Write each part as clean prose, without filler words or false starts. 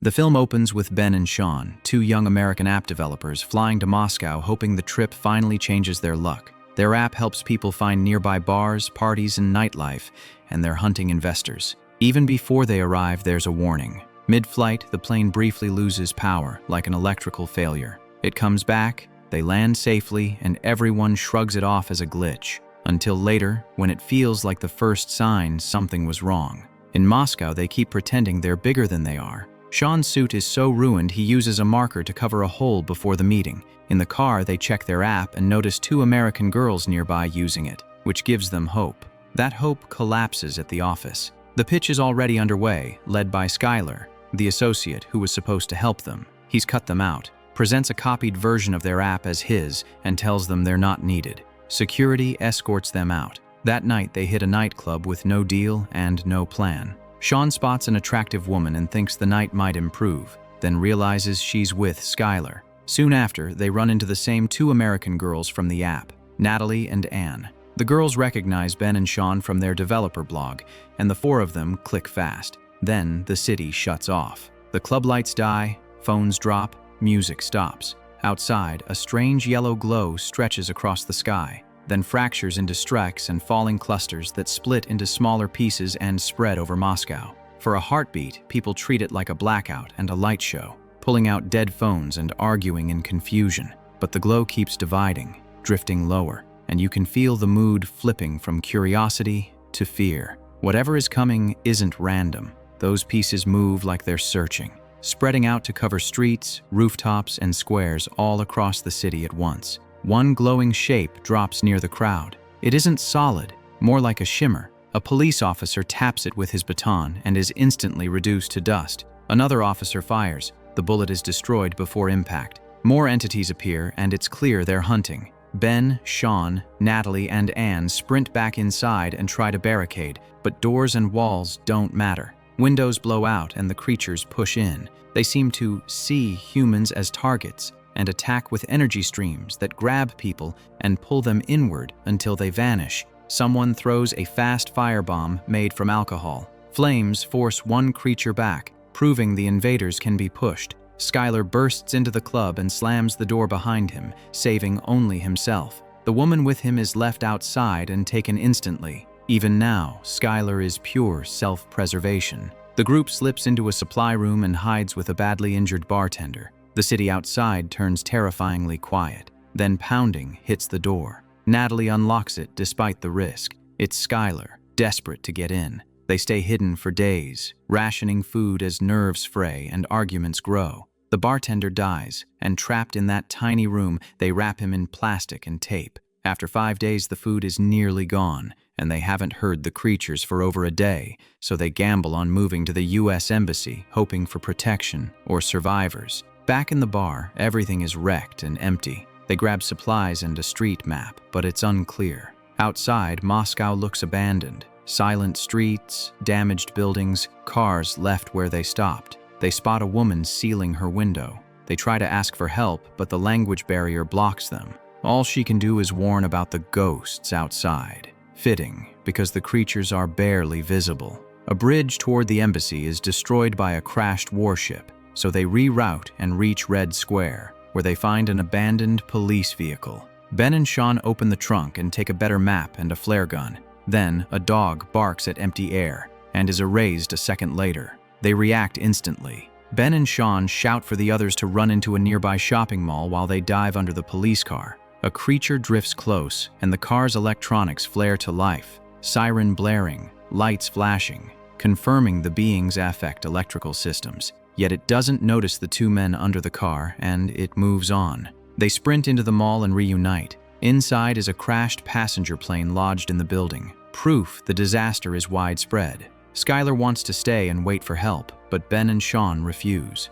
The film opens with Ben and Sean, two young American app developers, flying to Moscow hoping the trip finally changes their luck. Their app helps people find nearby bars, parties, and nightlife, and they're hunting investors. Even before they arrive, there's a warning. Mid-flight, the plane briefly loses power, like an electrical failure. It comes back, they land safely, and everyone shrugs it off as a glitch. Until later, when it feels like the first sign something was wrong. In Moscow, they keep pretending they're bigger than they are. Sean's suit is so ruined he uses a marker to cover a hole before the meeting. In the car, they check their app and notice two American girls nearby using it, which gives them hope. That hope collapses at the office. The pitch is already underway, led by Skyler, the associate who was supposed to help them. He's cut them out, presents a copied version of their app as his, and tells them they're not needed. Security escorts them out. That night, they hit a nightclub with no deal and no plan. Sean spots an attractive woman and thinks the night might improve, then realizes she's with Skyler. Soon after, they run into the same two American girls from the app, Natalie and Anne. The girls recognize Ben and Sean from their developer blog, and the four of them click fast. Then the city shuts off. The club lights die, phones drop, music stops. Outside, a strange yellow glow stretches across the sky, then fractures into strecks and falling clusters that split into smaller pieces and spread over Moscow. For a heartbeat, people treat it like a blackout and a light show, pulling out dead phones and arguing in confusion. But the glow keeps dividing, drifting lower, and you can feel the mood flipping from curiosity to fear. Whatever is coming isn't random. Those pieces move like they're searching, spreading out to cover streets, rooftops, and squares all across the city at once. One glowing shape drops near the crowd. It isn't solid, more like a shimmer. A police officer taps it with his baton and is instantly reduced to dust. Another officer fires. The bullet is destroyed before impact. More entities appear, and it's clear they're hunting. Ben, Sean, Natalie, and Anne sprint back inside and try to barricade, but doors and walls don't matter. Windows blow out and the creatures push in. They seem to see humans as targets and attack with energy streams that grab people and pull them inward until they vanish. Someone throws a fast firebomb made from alcohol. Flames force one creature back, proving the invaders can be pushed. Skyler bursts into the club and slams the door behind him, saving only himself. The woman with him is left outside and taken instantly. Even now, Skyler is pure self-preservation. The group slips into a supply room and hides with a badly injured bartender. The city outside turns terrifyingly quiet. Then pounding hits the door. Natalie unlocks it despite the risk. It's Skyler, desperate to get in. They stay hidden for days, rationing food as nerves fray and arguments grow. The bartender dies, and trapped in that tiny room, they wrap him in plastic and tape. After 5 days, the food is nearly gone, and they haven't heard the creatures for over a day, so they gamble on moving to the U.S. Embassy, hoping for protection or survivors. Back in the bar, everything is wrecked and empty. They grab supplies and a street map, but it's unclear. Outside, Moscow looks abandoned. Silent streets, damaged buildings, cars left where they stopped. They spot a woman sealing her window. They try to ask for help, but the language barrier blocks them. All she can do is warn about the ghosts outside. Fitting, because the creatures are barely visible. A bridge toward the embassy is destroyed by a crashed warship, so they reroute and reach Red Square, where they find an abandoned police vehicle. Ben and Sean open the trunk and take a better map and a flare gun. Then, a dog barks at empty air and is erased a second later. They react instantly. Ben and Sean shout for the others to run into a nearby shopping mall while they dive under the police car. A creature drifts close, and the car's electronics flare to life. Siren blaring, lights flashing, confirming the beings affect electrical systems. Yet it doesn't notice the two men under the car, and it moves on. They sprint into the mall and reunite. Inside is a crashed passenger plane lodged in the building, proof the disaster is widespread. Skyler wants to stay and wait for help, but Ben and Sean refuse.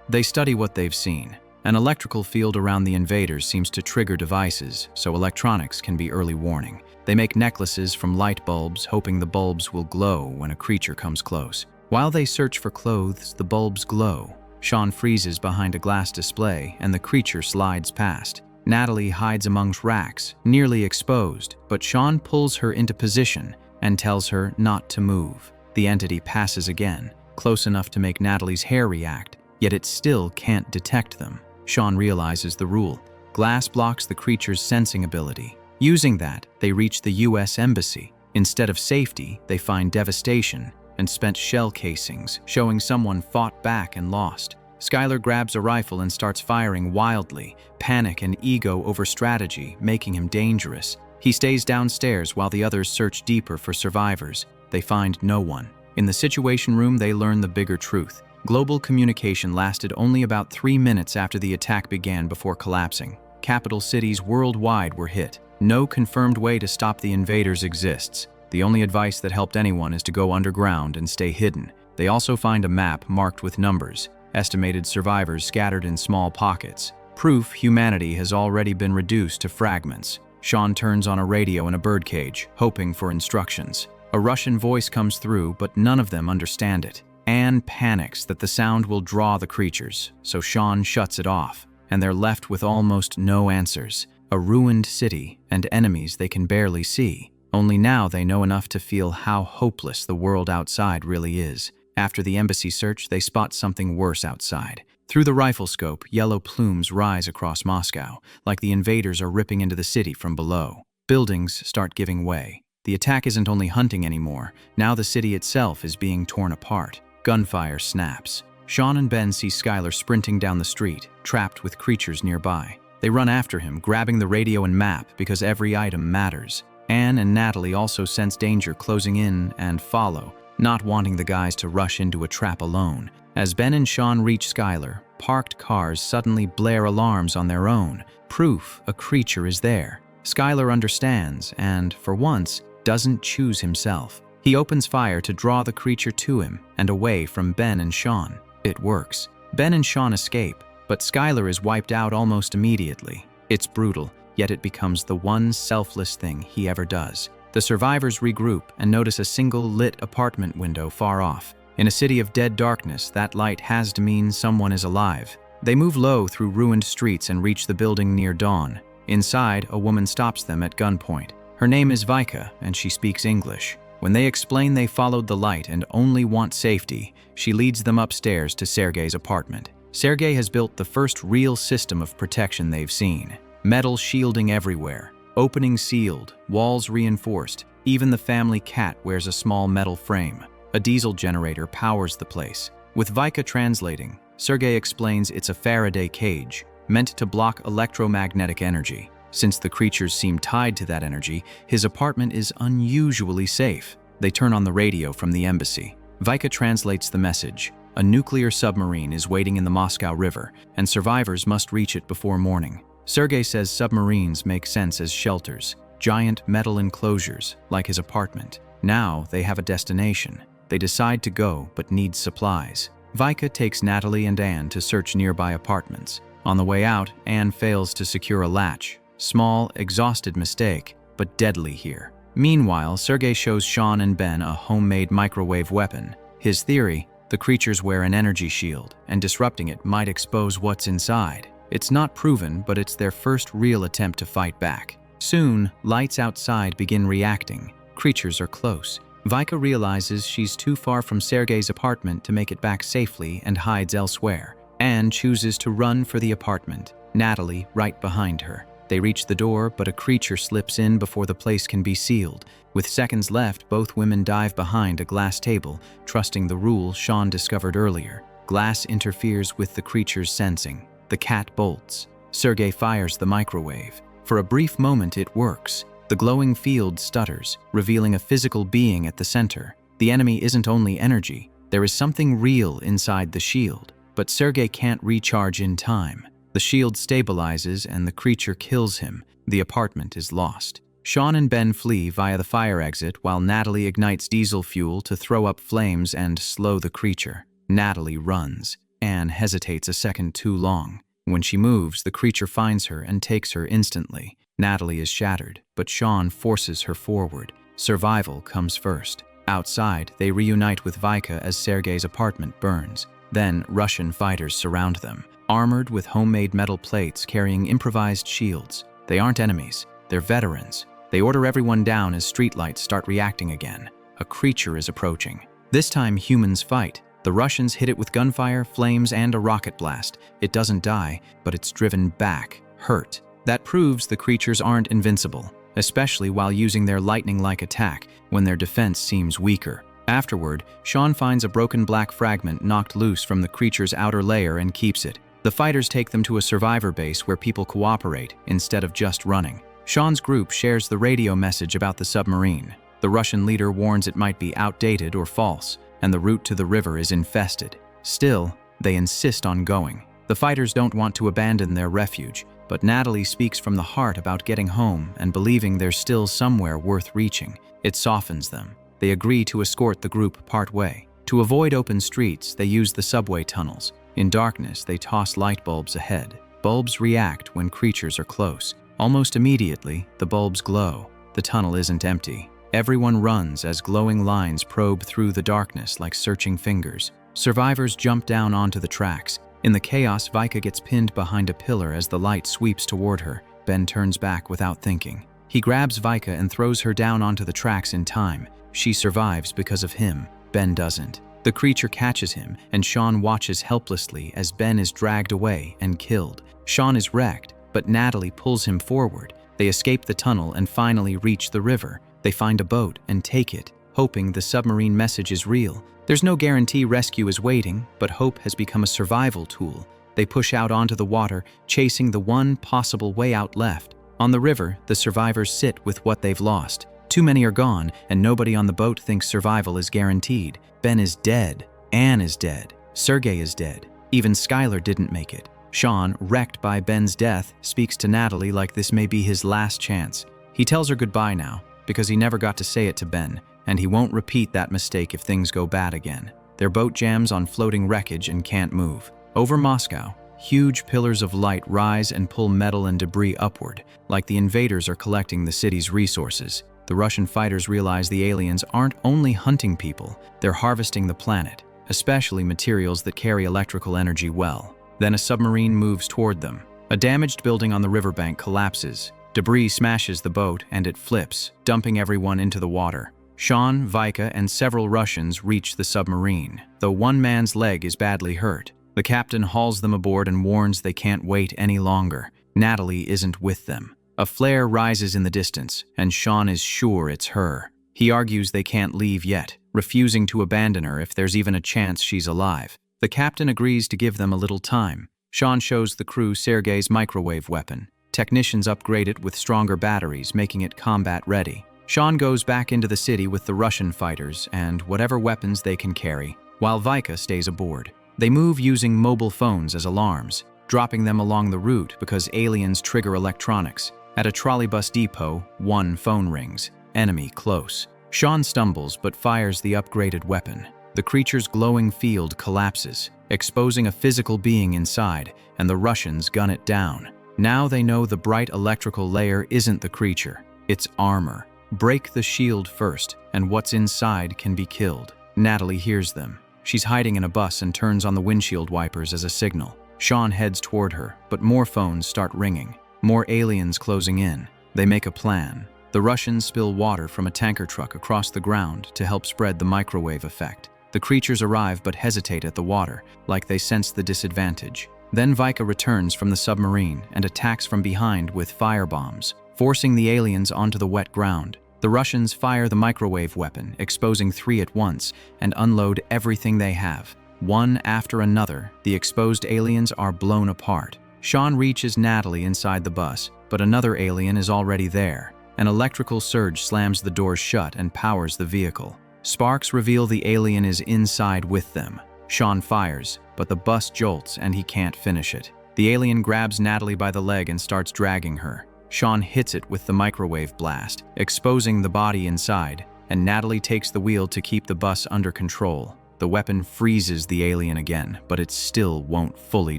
They study what they've seen. An electrical field around the invaders seems to trigger devices, so electronics can be early warning. They make necklaces from light bulbs, hoping the bulbs will glow when a creature comes close. While they search for clothes, the bulbs glow. Sean freezes behind a glass display, and the creature slides past. Natalie hides amongst racks, nearly exposed, but Sean pulls her into position and tells her not to move. The entity passes again, close enough to make Natalie's hair react, yet it still can't detect them. Sean realizes the rule. Glass blocks the creature's sensing ability. Using that, they reach the US Embassy. Instead of safety, they find devastation and spent shell casings, showing someone fought back and lost. Skyler grabs a rifle and starts firing wildly, panic and ego over strategy, making him dangerous. He stays downstairs while the others search deeper for survivors. They find no one. In the Situation Room, they learn the bigger truth. Global communication lasted only about 3 minutes after the attack began before collapsing. Capital cities worldwide were hit. No confirmed way to stop the invaders exists. The only advice that helped anyone is to go underground and stay hidden. They also find a map marked with numbers, estimated survivors scattered in small pockets. Proof humanity has already been reduced to fragments. Sean turns on a radio in a birdcage, hoping for instructions. A Russian voice comes through, but none of them understand it. Anne panics that the sound will draw the creatures, so Sean shuts it off, and they're left with almost no answers. A ruined city and enemies they can barely see. Only now they know enough to feel how hopeless the world outside really is. After the embassy search, they spot something worse outside. Through the rifle scope, yellow plumes rise across Moscow, like the invaders are ripping into the city from below. Buildings start giving way. The attack isn't only hunting anymore. Now the city itself is being torn apart. Gunfire snaps. Sean and Ben see Skyler sprinting down the street, trapped with creatures nearby. They run after him, grabbing the radio and map because every item matters. Anne and Natalie also sense danger closing in and follow, not wanting the guys to rush into a trap alone. As Ben and Sean reach Skyler, parked cars suddenly blare alarms on their own. Proof a creature is there. Skyler understands and, for once, doesn't choose himself. He opens fire to draw the creature to him and away from Ben and Sean. It works. Ben and Sean escape, but Skyler is wiped out almost immediately. It's brutal, yet it becomes the one selfless thing he ever does. The survivors regroup and notice a single lit apartment window far off. In a city of dead darkness, that light has to mean someone is alive. They move low through ruined streets and reach the building near dawn. Inside, a woman stops them at gunpoint. Her name is Vika, and she speaks English. When they explain they followed the light and only want safety, she leads them upstairs to Sergei's apartment. Sergei has built the first real system of protection they've seen. Metal shielding everywhere, openings sealed, walls reinforced. Even the family cat wears a small metal frame. A diesel generator powers the place. With Vika translating, Sergei explains it's a Faraday cage, meant to block electromagnetic energy. Since the creatures seem tied to that energy, his apartment is unusually safe. They turn on the radio from the embassy. Vika translates the message. A nuclear submarine is waiting in the Moscow River, and survivors must reach it before morning. Sergei says submarines make sense as shelters, giant metal enclosures, like his apartment. Now they have a destination. They decide to go, but need supplies. Vika takes Natalie and Anne to search nearby apartments. On the way out, Anne fails to secure a latch. Small, exhausted mistake, but deadly here. Meanwhile, Sergei shows Sean and Ben a homemade microwave weapon. His theory, the creatures wear an energy shield, and disrupting it might expose what's inside. It's not proven, but it's their first real attempt to fight back. Soon, lights outside begin reacting. Creatures are close. Vika realizes she's too far from Sergei's apartment to make it back safely and hides elsewhere. Anne chooses to run for the apartment, Natalie right behind her. They reach the door, but a creature slips in before the place can be sealed. With seconds left, both women dive behind a glass table, trusting the rule Sean discovered earlier. Glass interferes with the creature's sensing. The cat bolts. Sergei fires the microwave. For a brief moment, it works. The glowing field stutters, revealing a physical being at the center. The enemy isn't only energy. There is something real inside the shield. But Sergei can't recharge in time. The shield stabilizes and the creature kills him. The apartment is lost. Sean and Ben flee via the fire exit while Natalie ignites diesel fuel to throw up flames and slow the creature. Natalie runs. Anne hesitates a second too long. When she moves, the creature finds her and takes her instantly. Natalie is shattered, but Sean forces her forward. Survival comes first. Outside, they reunite with Vika as Sergei's apartment burns. Then, Russian fighters surround them, armored with homemade metal plates carrying improvised shields. They aren't enemies, they're veterans. They order everyone down as streetlights start reacting again. A creature is approaching. This time, humans fight. The Russians hit it with gunfire, flames, and a rocket blast. It doesn't die, but it's driven back, hurt. That proves the creatures aren't invincible, especially while using their lightning-like attack when their defense seems weaker. Afterward, Sean finds a broken black fragment knocked loose from the creature's outer layer and keeps it. The fighters take them to a survivor base where people cooperate instead of just running. Sean's group shares the radio message about the submarine. The Russian leader warns it might be outdated or false, and the route to the river is infested. Still, they insist on going. The fighters don't want to abandon their refuge, but Natalie speaks from the heart about getting home and believing there's still somewhere worth reaching. It softens them. They agree to escort the group part way. To avoid open streets, they use the subway tunnels. In darkness, they toss light bulbs ahead. Bulbs react when creatures are close. Almost immediately, the bulbs glow. The tunnel isn't empty. Everyone runs as glowing lines probe through the darkness like searching fingers. Survivors jump down onto the tracks. In the chaos, Vika gets pinned behind a pillar as the light sweeps toward her. Ben turns back without thinking. He grabs Vika and throws her down onto the tracks in time. She survives because of him. Ben doesn't. The creature catches him, and Sean watches helplessly as Ben is dragged away and killed. Sean is wrecked, but Natalie pulls him forward. They escape the tunnel and finally reach the river. They find a boat and take it, hoping the submarine message is real. There's no guarantee rescue is waiting, but hope has become a survival tool. They push out onto the water, chasing the one possible way out left. On the river, the survivors sit with what they've lost. Too many are gone, and nobody on the boat thinks survival is guaranteed. Ben is dead. Anne is dead. Sergei is dead. Even Skyler didn't make it. Sean, wrecked by Ben's death, speaks to Natalie like this may be his last chance. He tells her goodbye now, because he never got to say it to Ben, and he won't repeat that mistake if things go bad again. Their boat jams on floating wreckage and can't move. Over Moscow, huge pillars of light rise and pull metal and debris upward, like the invaders are collecting the city's resources. The Russian fighters realize the aliens aren't only hunting people, they're harvesting the planet, especially materials that carry electrical energy well. Then a submarine moves toward them. A damaged building on the riverbank collapses. Debris smashes the boat and it flips, dumping everyone into the water. Sean, Vika, and several Russians reach the submarine, though one man's leg is badly hurt. The captain hauls them aboard and warns they can't wait any longer. Natalie isn't with them. A flare rises in the distance, and Sean is sure it's her. He argues they can't leave yet, refusing to abandon her if there's even a chance she's alive. The captain agrees to give them a little time. Sean shows the crew Sergei's microwave weapon. Technicians upgrade it with stronger batteries, making it combat-ready. Sean goes back into the city with the Russian fighters and whatever weapons they can carry, while Vika stays aboard. They move using mobile phones as alarms, dropping them along the route because aliens trigger electronics. At a trolleybus depot, one phone rings. Enemy close. Sean stumbles but fires the upgraded weapon. The creature's glowing field collapses, exposing a physical being inside, and the Russians gun it down. Now they know the bright electrical layer isn't the creature, it's armor. Break the shield first, and what's inside can be killed. Natalie hears them. She's hiding in a bus and turns on the windshield wipers as a signal. Sean heads toward her, but more phones start ringing. More aliens closing in. They make a plan. The Russians spill water from a tanker truck across the ground to help spread the microwave effect. The creatures arrive but hesitate at the water, like they sense the disadvantage. Then Vika returns from the submarine and attacks from behind with firebombs, forcing the aliens onto the wet ground. The Russians fire the microwave weapon, exposing 3 at once, and unload everything they have. One after another, the exposed aliens are blown apart. Sean reaches Natalie inside the bus, but another alien is already there. An electrical surge slams the doors shut and powers the vehicle. Sparks reveal the alien is inside with them. Sean fires, but the bus jolts and he can't finish it. The alien grabs Natalie by the leg and starts dragging her. Sean hits it with the microwave blast, exposing the body inside, and Natalie takes the wheel to keep the bus under control. The weapon freezes the alien again, but it still won't fully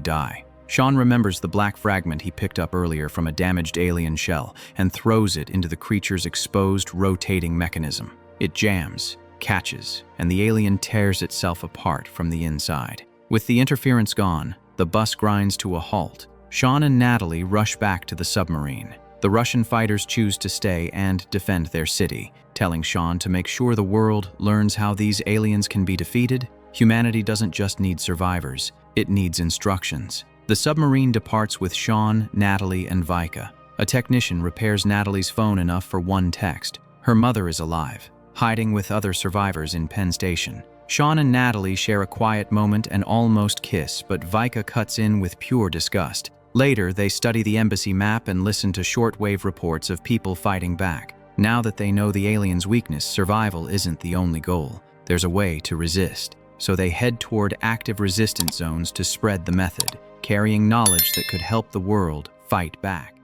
die. Sean remembers the black fragment he picked up earlier from a damaged alien shell and throws it into the creature's exposed, rotating mechanism. It jams, catches, and the alien tears itself apart from the inside. With the interference gone, the bus grinds to a halt. Sean and Natalie rush back to the submarine. The Russian fighters choose to stay and defend their city, telling Sean to make sure the world learns how these aliens can be defeated Humanity doesn't just need survivors, it needs instructions. The submarine departs with Sean, Natalie, and Vika. A technician repairs Natalie's phone enough for one text. Her mother is alive, hiding with other survivors in Penn Station. Sean and Natalie share a quiet moment and almost kiss, but Vika cuts in with pure disgust. Later, they study the embassy map and listen to shortwave reports of people fighting back. Now that they know the aliens' weakness, survival isn't the only goal. There's a way to resist. So they head toward active resistance zones to spread the method, carrying knowledge that could help the world fight back.